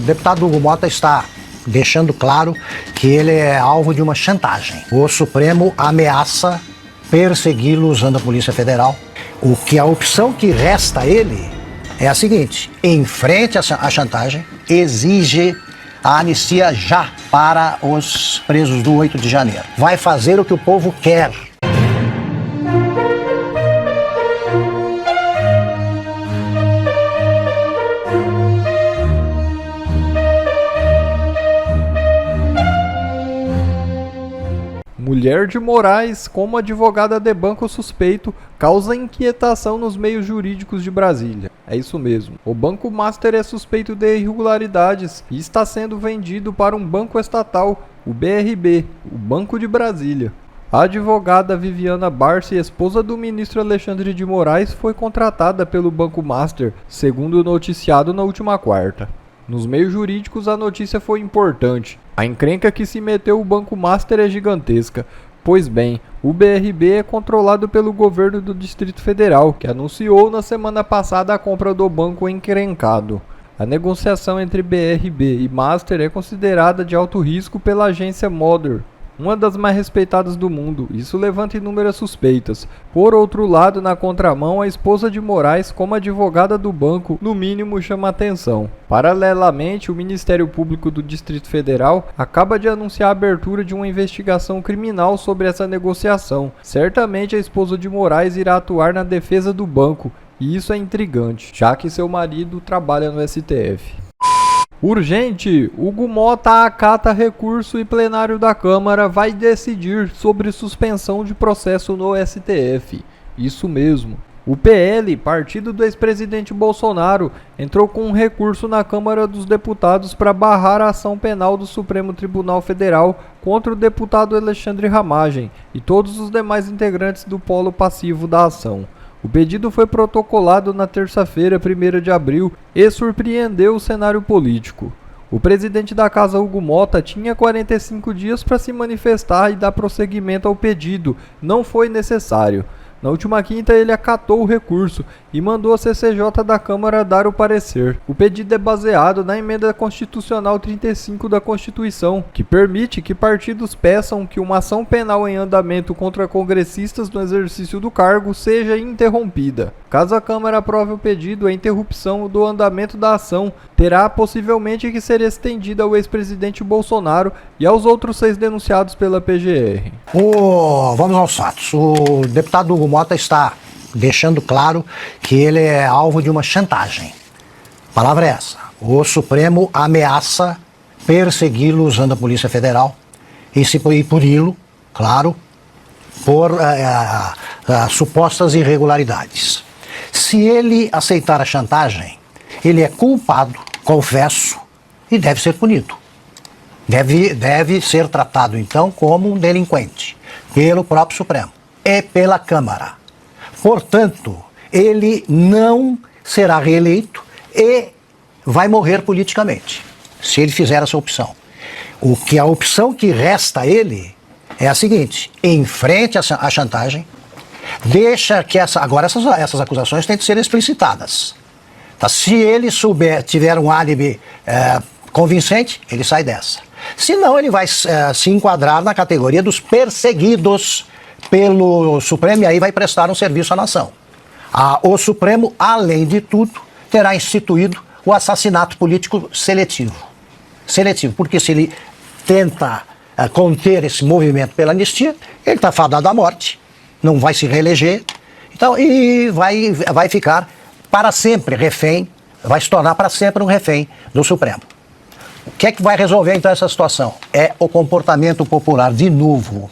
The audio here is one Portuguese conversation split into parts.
deputado Hugo Mota está deixando claro que ele é alvo de uma chantagem. O Supremo ameaça persegui-lo usando a Polícia Federal. O que a opção que resta a ele é a seguinte: em frente à chantagem, exige a anistia já para os presos do 8 de janeiro. Vai fazer o que o povo quer. Mulher de Moraes, como advogada de banco suspeito, causa inquietação nos meios jurídicos de Brasília. É isso mesmo. O Banco Master é suspeito de irregularidades e está sendo vendido para um banco estatal, o BRB, o Banco de Brasília. A advogada Viviana Barsi, esposa do ministro Alexandre de Moraes, foi contratada pelo Banco Master, segundo noticiado na última quarta. Nos meios jurídicos, a notícia foi importante. A encrenca que se meteu o Banco Master é gigantesca. Pois bem, o BRB é controlado pelo governo do Distrito Federal, que anunciou na semana passada a compra do banco encrencado. A negociação entre BRB e Master é considerada de alto risco pela agência Modern, uma das mais respeitadas do mundo. Isso levanta inúmeras suspeitas. Por outro lado, na contramão, a esposa de Moraes, como advogada do banco, no mínimo chama atenção. Paralelamente, o Ministério Público do Distrito Federal acaba de anunciar a abertura de uma investigação criminal sobre essa negociação. Certamente a esposa de Moraes irá atuar na defesa do banco, e isso é intrigante, já que seu marido trabalha no STF. Urgente! Hugo Mota acata recurso e plenário da Câmara vai decidir sobre suspensão de processo no STF. Isso mesmo. O PL, partido do ex-presidente Bolsonaro, entrou com um recurso na Câmara dos Deputados para barrar a ação penal do Supremo Tribunal Federal contra o deputado Alexandre Ramagem e todos os demais integrantes do polo passivo da ação. O pedido foi protocolado na terça-feira, 1º de abril, e surpreendeu o cenário político. O presidente da Casa, Hugo Mota, tinha 45 dias para se manifestar e dar prosseguimento ao pedido. Não foi necessário. Na última quinta, ele acatou o recurso e mandou a CCJ da Câmara dar o parecer. O pedido é baseado na Emenda Constitucional 35 da Constituição, que permite que partidos peçam que uma ação penal em andamento contra congressistas no exercício do cargo seja interrompida. Caso a Câmara aprove o pedido, a interrupção do andamento da ação terá possivelmente que ser estendida ao ex-presidente Bolsonaro e aos outros 6 denunciados pela PGR. Vamos aos fatos. O deputado Hugo Mota está deixando claro que ele é alvo de uma chantagem. A palavra é essa. O Supremo ameaça persegui-lo usando a Polícia Federal e puni-lo, claro, por supostas irregularidades. Se ele aceitar a chantagem, ele é culpado, confesso, e deve ser punido. Deve ser tratado, então, como um delinquente, pelo próprio Supremo e pela Câmara. Portanto, ele não será reeleito e vai morrer politicamente, se ele fizer essa opção. A opção que resta a ele é a seguinte: enfrente a chantagem, deixa que agora essas acusações têm de ser explicitadas. Tá? Se ele tiver um álibi convincente, ele sai dessa. Senão, ele vai se enquadrar na categoria dos perseguidos pelo Supremo e aí vai prestar um serviço à nação. O Supremo, além de tudo, terá instituído o assassinato político seletivo. Seletivo, porque se ele tenta conter esse movimento pela anistia, ele está fadado à morte, não vai se reeleger, então, e vai ficar para sempre refém, vai se tornar para sempre um refém do Supremo. O que é que vai resolver então essa situação? É o comportamento popular, de novo.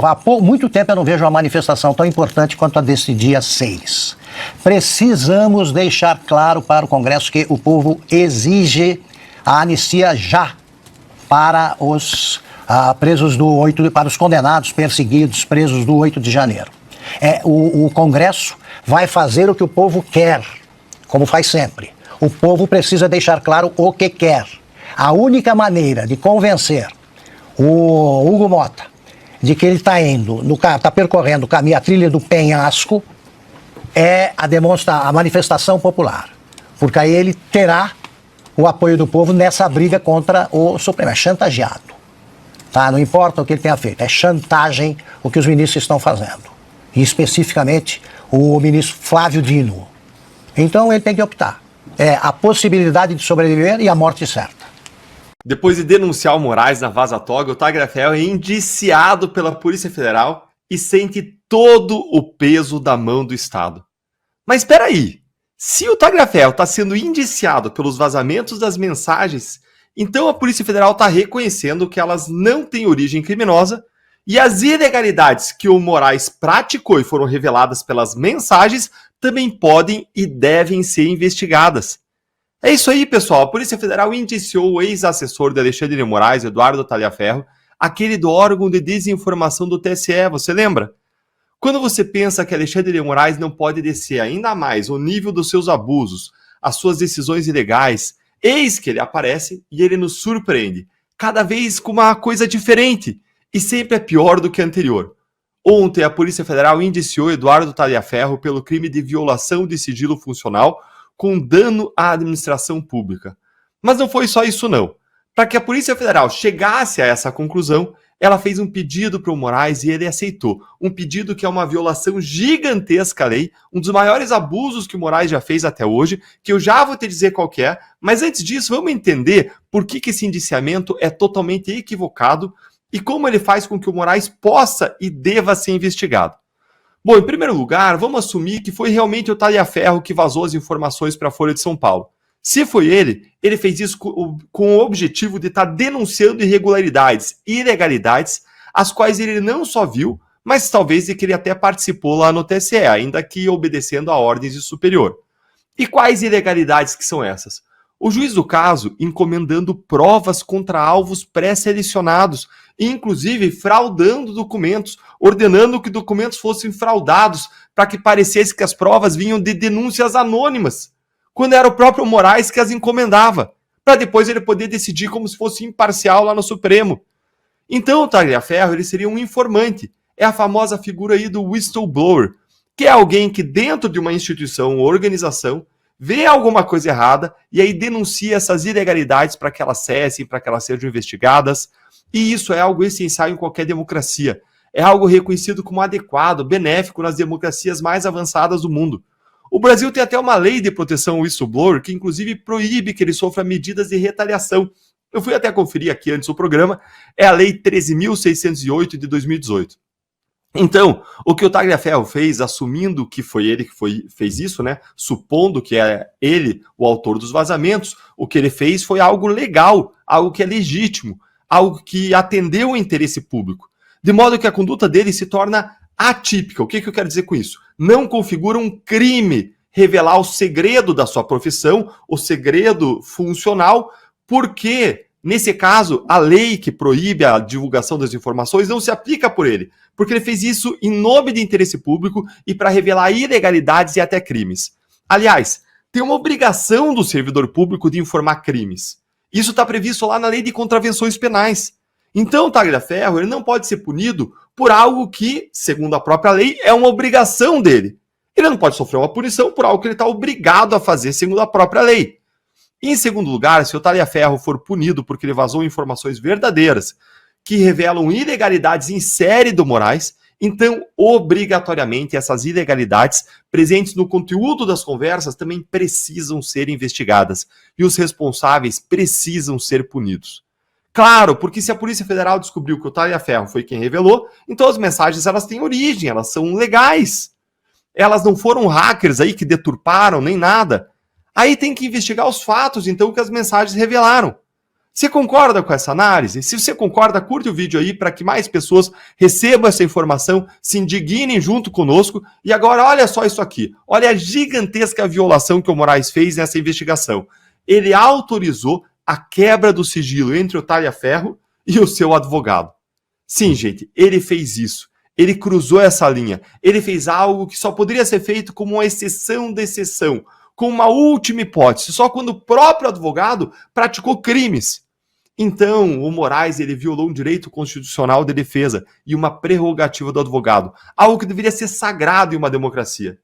Há muito tempo eu não vejo uma manifestação tão importante quanto a desse dia 6. Precisamos deixar claro para o Congresso que o povo exige a anistia já para os presos do 8, para os condenados, perseguidos, presos do 8 de janeiro. O Congresso vai fazer o que o povo quer, como faz sempre. O povo precisa deixar claro o que quer. A única maneira de convencer o Hugo Mota de que ele está percorrendo o caminho, a trilha do penhasco, é a manifestação popular. Porque aí ele terá o apoio do povo nessa briga contra o Supremo. É chantageado. Tá? Não importa o que ele tenha feito, é chantagem o que os ministros estão fazendo. E especificamente o ministro Flávio Dino. Então ele tem que optar. É a possibilidade de sobreviver e a morte certa. Depois de denunciar o Moraes na Vaza Toga, o Tagliaferro é indiciado pela Polícia Federal e sente todo o peso da mão do Estado. Mas espera aí, se o Tagliaferro está sendo indiciado pelos vazamentos das mensagens, então a Polícia Federal está reconhecendo que elas não têm origem criminosa e as ilegalidades que o Moraes praticou e foram reveladas pelas mensagens também podem e devem ser investigadas. É isso aí, pessoal. A Polícia Federal indiciou o ex-assessor de Alexandre de Moraes, Eduardo Tagliaferro, aquele do órgão de desinformação do TSE, você lembra? Quando você pensa que Alexandre de Moraes não pode descer ainda mais o nível dos seus abusos, as suas decisões ilegais, eis que ele aparece e ele nos surpreende, cada vez com uma coisa diferente, e sempre é pior do que a anterior. Ontem, a Polícia Federal indiciou Eduardo Tagliaferro pelo crime de violação de sigilo funcional com dano à administração pública. Mas não foi só isso não. Para que a Polícia Federal chegasse a essa conclusão, ela fez um pedido para o Moraes e ele aceitou. Um pedido que é uma violação gigantesca à lei, um dos maiores abusos que o Moraes já fez até hoje, que eu já vou te dizer qual que é, mas antes disso vamos entender por que esse indiciamento é totalmente equivocado e como ele faz com que o Moraes possa e deva ser investigado. Bom, em primeiro lugar, vamos assumir que foi realmente o Tagliaferro que vazou as informações para a Folha de São Paulo. Se foi ele fez isso com o objetivo de estar denunciando irregularidades e ilegalidades, as quais ele não só viu, mas talvez de que ele até participou lá no TSE, ainda que obedecendo a ordens de superior. E quais ilegalidades que são essas? O juiz do caso encomendando provas contra alvos pré-selecionados, inclusive fraudando documentos, ordenando que documentos fossem fraudados para que parecesse que as provas vinham de denúncias anônimas, quando era o próprio Moraes que as encomendava, para depois ele poder decidir como se fosse imparcial lá no Supremo. Então o Tagliaferro ele seria um informante, é a famosa figura aí do whistleblower, que é alguém que dentro de uma instituição ou organização vê alguma coisa errada e aí denuncia essas ilegalidades para que elas cessem, para que elas sejam investigadas. E isso é algo essencial em qualquer democracia. É algo reconhecido como adequado, benéfico nas democracias mais avançadas do mundo. O Brasil tem até uma lei de proteção ao whistleblower que inclusive proíbe que ele sofra medidas de retaliação. Eu fui até conferir aqui antes do programa, é a Lei 13.608 de 2018. Então, o que o Tagliaferro fez, assumindo que foi ele que fez isso, né? Supondo que é ele o autor dos vazamentos, o que ele fez foi algo legal, algo que é legítimo, algo que atendeu o interesse público. De modo que a conduta dele se torna atípica. O que eu quero dizer com isso? Não configura um crime revelar o segredo da sua profissão, o segredo funcional, porque, nesse caso, a lei que proíbe a divulgação das informações não se aplica por ele, porque ele fez isso em nome de interesse público e para revelar ilegalidades e até crimes. Aliás, tem uma obrigação do servidor público de informar crimes. Isso está previsto lá na Lei de Contravenções Penais. Então, o Tagliaferro ele não pode ser punido por algo que, segundo a própria lei, é uma obrigação dele. Ele não pode sofrer uma punição por algo que ele está obrigado a fazer, segundo a própria lei. E, em segundo lugar, se o Tagliaferro for punido porque ele vazou informações verdadeiras que revelam ilegalidades em série do Moraes, então, obrigatoriamente, essas ilegalidades presentes no conteúdo das conversas também precisam ser investigadas e os responsáveis precisam ser punidos. Claro, porque se a Polícia Federal descobriu que o Tagliaferro foi quem revelou, então as mensagens elas têm origem, elas são legais. Elas não foram hackers aí que deturparam nem nada. Aí tem que investigar os fatos, então, que as mensagens revelaram. Você concorda com essa análise? Se você concorda, curte o vídeo aí para que mais pessoas recebam essa informação, se indignem junto conosco. E agora, olha só isso aqui. Olha a gigantesca violação que o Moraes fez nessa investigação. Ele autorizou a quebra do sigilo entre o Tagliaferro e o seu advogado. Sim, gente, ele fez isso. Ele cruzou essa linha. Ele fez algo que só poderia ser feito como uma exceção da exceção, como uma última hipótese, só quando o próprio advogado praticou crimes. Então, o Moraes ele violou um direito constitucional de defesa e uma prerrogativa do advogado, algo que deveria ser sagrado em uma democracia.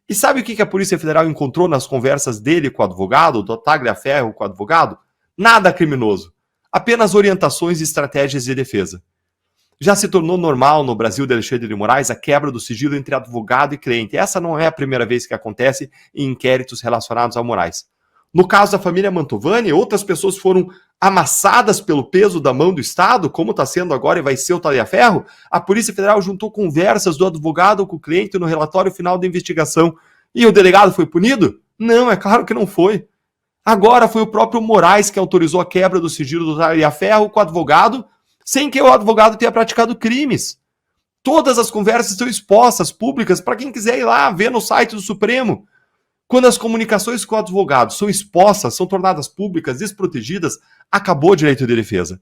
E sabe o que a Polícia Federal encontrou nas conversas dele com o advogado, do Tagliaferro com o advogado? Nada criminoso. Apenas orientações e estratégias de defesa. Já se tornou normal no Brasil de Alexandre de Moraes a quebra do sigilo entre advogado e cliente. Essa não é a primeira vez que acontece em inquéritos relacionados ao Moraes. No caso da família Mantovani, outras pessoas foram amassadas pelo peso da mão do Estado, como está sendo agora e vai ser o Tagliaferro. A Polícia Federal juntou conversas do advogado com o cliente no relatório final da investigação. E o delegado foi punido? Não, é claro que não foi. Agora foi o próprio Moraes que autorizou a quebra do sigilo do Tagliaferro com o advogado, sem que o advogado tenha praticado crimes. Todas as conversas estão expostas, públicas, para quem quiser ir lá ver no site do Supremo. Quando as comunicações com o advogado são expostas, são tornadas públicas, desprotegidas, acabou o direito de defesa.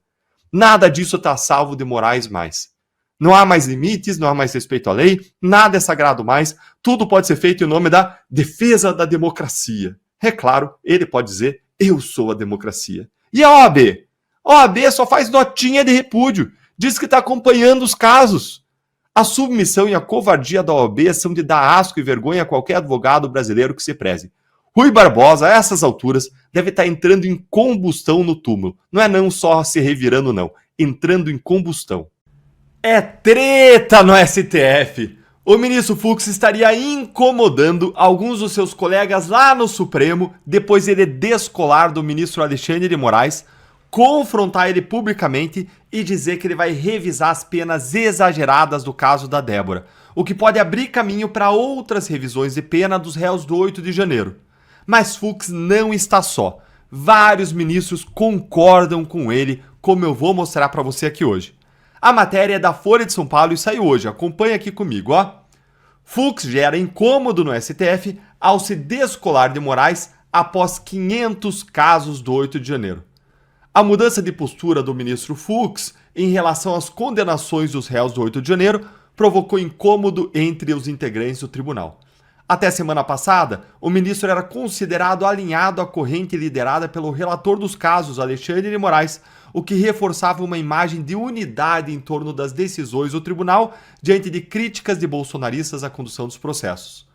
Nada disso está salvo de Moraes mais. Não há mais limites, não há mais respeito à lei, nada é sagrado mais, tudo pode ser feito em nome da defesa da democracia. É claro, ele pode dizer, eu sou a democracia. E a OAB? A OAB só faz notinha de repúdio, diz que está acompanhando os casos. A submissão e a covardia da OAB são de dar asco e vergonha a qualquer advogado brasileiro que se preze. Rui Barbosa, a essas alturas, deve estar entrando em combustão no túmulo. Não só se revirando, não. Entrando em combustão. É treta no STF! O ministro Fux estaria incomodando alguns dos seus colegas lá no Supremo depois de ele descolar do ministro Alexandre de Moraes, confrontar ele publicamente e dizer que ele vai revisar as penas exageradas do caso da Débora, o que pode abrir caminho para outras revisões de pena dos réus do 8 de janeiro. Mas Fux não está só. Vários ministros concordam com ele, como eu vou mostrar para você aqui hoje. A matéria é da Folha de São Paulo e saiu hoje, acompanha aqui comigo, ó. Fux gera incômodo no STF ao se descolar de Moraes após 500 casos do 8 de janeiro. A mudança de postura do ministro Fux em relação às condenações dos réus do 8 de janeiro provocou incômodo entre os integrantes do tribunal. Até semana passada, o ministro era considerado alinhado à corrente liderada pelo relator dos casos, Alexandre de Moraes, o que reforçava uma imagem de unidade em torno das decisões do tribunal diante de críticas de bolsonaristas à condução dos processos.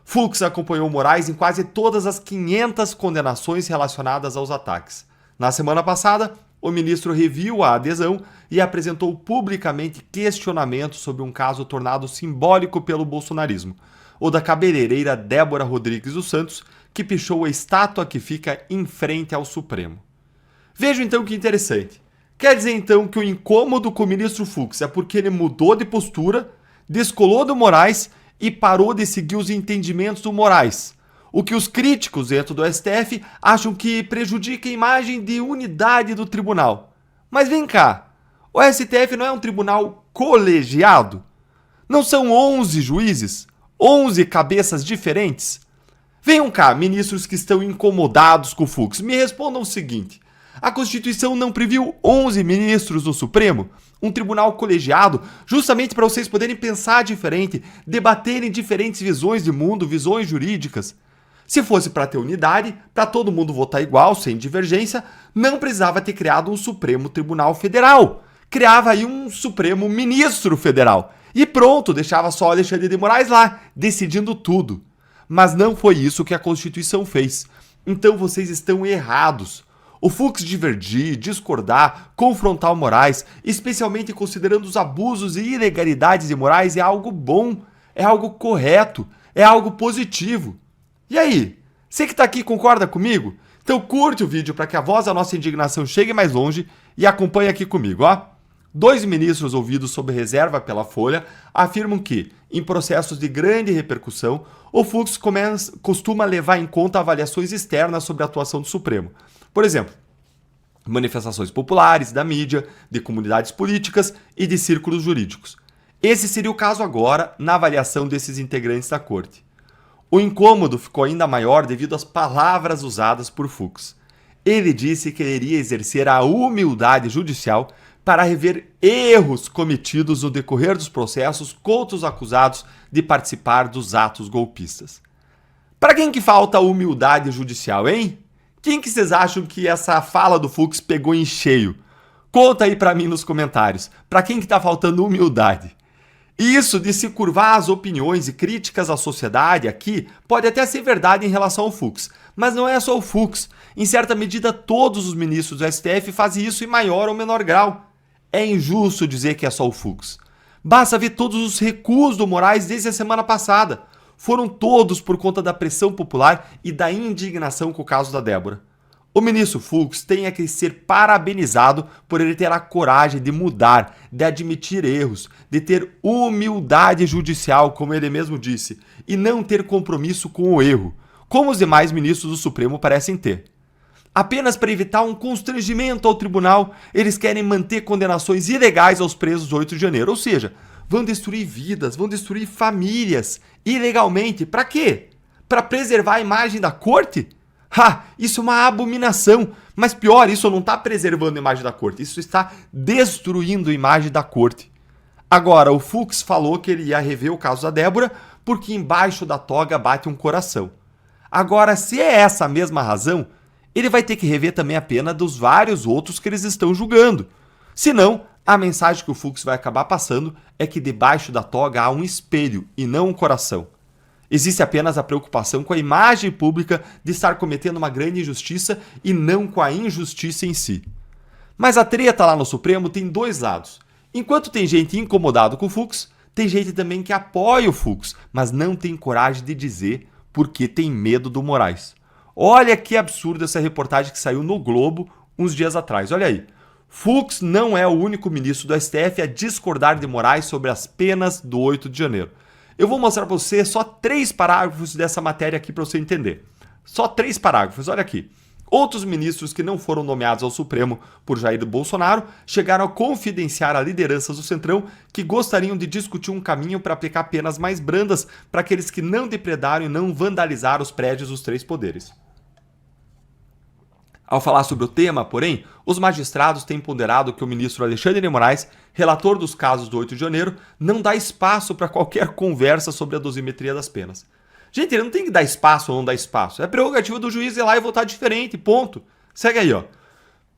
Fux acompanhou Moraes em quase todas as 500 condenações relacionadas aos ataques. Na semana passada, o ministro reviu a adesão e apresentou publicamente questionamentos sobre um caso tornado simbólico pelo bolsonarismo, o da cabeleireira Débora Rodrigues dos Santos, que pichou a estátua que fica em frente ao Supremo. Veja então que interessante. Quer dizer então que o incômodo com o ministro Fux é porque ele mudou de postura, descolou do Moraes e parou de seguir os entendimentos do Moraes, o que os críticos dentro do STF acham que prejudica a imagem de unidade do tribunal. Mas vem cá, o STF não é um tribunal colegiado? Não são 11 juízes? 11 cabeças diferentes? Venham cá, ministros que estão incomodados com o Fux, me respondam o seguinte: a Constituição não previu 11 ministros no Supremo? Um tribunal colegiado, justamente para vocês poderem pensar diferente, debaterem diferentes visões de mundo, visões jurídicas. Se fosse para ter unidade, para todo mundo votar igual, sem divergência, não precisava ter criado um Supremo Tribunal Federal. Criava aí um Supremo Ministro Federal. E pronto, deixava só Alexandre de Moraes lá, decidindo tudo. Mas não foi isso que a Constituição fez. Então vocês estão errados. O Fux divergir, discordar, confrontar o Moraes, especialmente considerando os abusos e ilegalidades de Moraes, é algo bom, é algo correto, é algo positivo. E aí, você que está aqui concorda comigo? Então curte o vídeo para que a voz da nossa indignação chegue mais longe e acompanhe aqui comigo, ó. 2 ministros ouvidos sob reserva pela Folha afirmam que, em processos de grande repercussão, o Fux costuma levar em conta avaliações externas sobre a atuação do Supremo. Por exemplo, manifestações populares, da mídia, de comunidades políticas e de círculos jurídicos. Esse seria o caso agora na avaliação desses integrantes da Corte. O incômodo ficou ainda maior devido às palavras usadas por Fux. Ele disse que ele iria exercer a humildade judicial para rever erros cometidos no decorrer dos processos contra os acusados de participar dos atos golpistas. Para quem que falta a humildade judicial, hein? Quem que vocês acham que essa fala do Fux pegou em cheio? Conta aí para mim nos comentários. Para quem que tá faltando humildade? Isso de se curvar às opiniões e críticas à sociedade aqui pode até ser verdade em relação ao Fux, mas não é só o Fux. Em certa medida, todos os ministros do STF fazem isso em maior ou menor grau. É injusto dizer que é só o Fux. Basta ver todos os recuos do Moraes desde a semana passada. Foram todos por conta da pressão popular e da indignação com o caso da Débora. O ministro Fux tem que ser parabenizado por ele ter a coragem de mudar, de admitir erros, de ter humildade judicial, como ele mesmo disse, e não ter compromisso com o erro, como os demais ministros do Supremo parecem ter. Apenas para evitar um constrangimento ao tribunal, eles querem manter condenações ilegais aos presos do 8 de janeiro, ou seja, vão destruir vidas, vão destruir famílias, ilegalmente. Para quê? Para preservar a imagem da corte? Isso é uma abominação, mas pior, isso não está preservando a imagem da corte, isso está destruindo a imagem da corte. Agora, o Fux falou que ele ia rever o caso da Débora porque embaixo da toga bate um coração. Agora, se é essa a mesma razão, ele vai ter que rever também a pena dos vários outros que eles estão julgando. Senão, a mensagem que o Fux vai acabar passando é que debaixo da toga há um espelho e não um coração. Existe apenas a preocupação com a imagem pública de estar cometendo uma grande injustiça e não com a injustiça em si. Mas a treta lá no Supremo tem dois lados. Enquanto tem gente incomodada com o Fux, tem gente também que apoia o Fux, mas não tem coragem de dizer porque tem medo do Moraes. Olha que absurdo essa reportagem que saiu no Globo uns dias atrás. Olha aí. Fux não é o único ministro do STF a discordar de Moraes sobre as penas do 8 de janeiro. Eu vou mostrar para você só 3 parágrafos dessa matéria aqui para você entender. Só 3 parágrafos, olha aqui. Outros ministros que não foram nomeados ao Supremo por Jair Bolsonaro chegaram a confidenciar a lideranças do Centrão que gostariam de discutir um caminho para aplicar penas mais brandas para aqueles que não depredaram e não vandalizaram os prédios dos 3 poderes. Ao falar sobre o tema, porém, os magistrados têm ponderado que o ministro Alexandre de Moraes, relator dos casos do 8 de janeiro, não dá espaço para qualquer conversa sobre a dosimetria das penas. Gente, ele não tem que dar espaço ou não dar espaço. É prerrogativa do juiz ir lá e votar diferente, ponto. Segue aí, ó.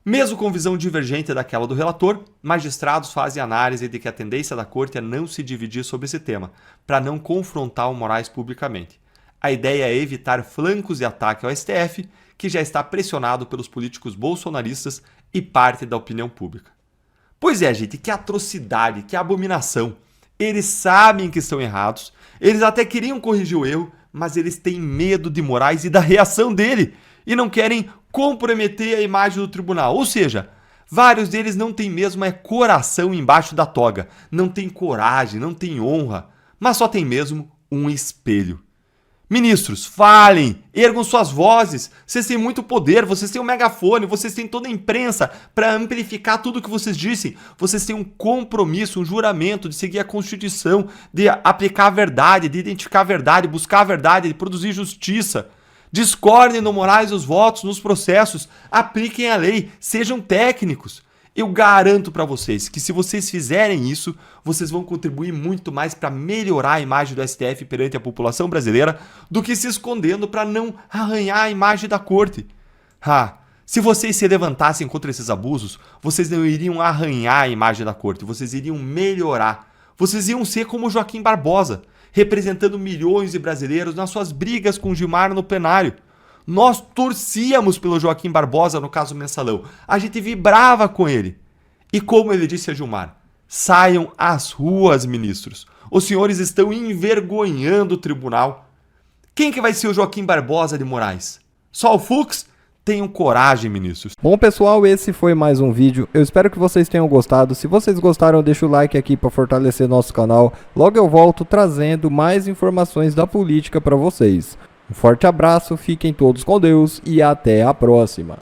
Mesmo com visão divergente daquela do relator, magistrados fazem análise de que a tendência da corte é não se dividir sobre esse tema, para não confrontar o Moraes publicamente. A ideia é evitar flancos de ataque ao STF, que já está pressionado pelos políticos bolsonaristas e parte da opinião pública. Pois é, gente, que atrocidade, que abominação. Eles sabem que estão errados, eles até queriam corrigir o erro, mas eles têm medo de Moraes e da reação dele, e não querem comprometer a imagem do tribunal. Ou seja, vários deles não têm mesmo coração embaixo da toga, não têm coragem, não têm honra, mas só tem mesmo um espelho. Ministros, falem, ergam suas vozes, vocês têm muito poder, vocês têm um megafone, vocês têm toda a imprensa para amplificar tudo o que vocês dizem, vocês têm um compromisso, um juramento de seguir a Constituição, de aplicar a verdade, de identificar a verdade, buscar a verdade, de produzir justiça. Discordem no Moraes os votos, nos processos, apliquem a lei, sejam técnicos. Eu garanto para vocês que se vocês fizerem isso, vocês vão contribuir muito mais para melhorar a imagem do STF perante a população brasileira do que se escondendo para não arranhar a imagem da corte. Se vocês se levantassem contra esses abusos, vocês não iriam arranhar a imagem da corte, vocês iriam melhorar. Vocês iam ser como Joaquim Barbosa, representando milhões de brasileiros nas suas brigas com Gilmar no plenário. Nós torcíamos pelo Joaquim Barbosa no caso Mensalão. A gente vibrava com ele. E como ele disse a Gilmar, saiam às ruas, ministros. Os senhores estão envergonhando o tribunal. Quem que vai ser o Joaquim Barbosa de Moraes? Só o Fux? Tenham coragem, ministros. Bom, pessoal, esse foi mais um vídeo. Eu espero que vocês tenham gostado. Se vocês gostaram, deixa o like aqui para fortalecer nosso canal. Logo eu volto trazendo mais informações da política para vocês. Um forte abraço, fiquem todos com Deus e até a próxima.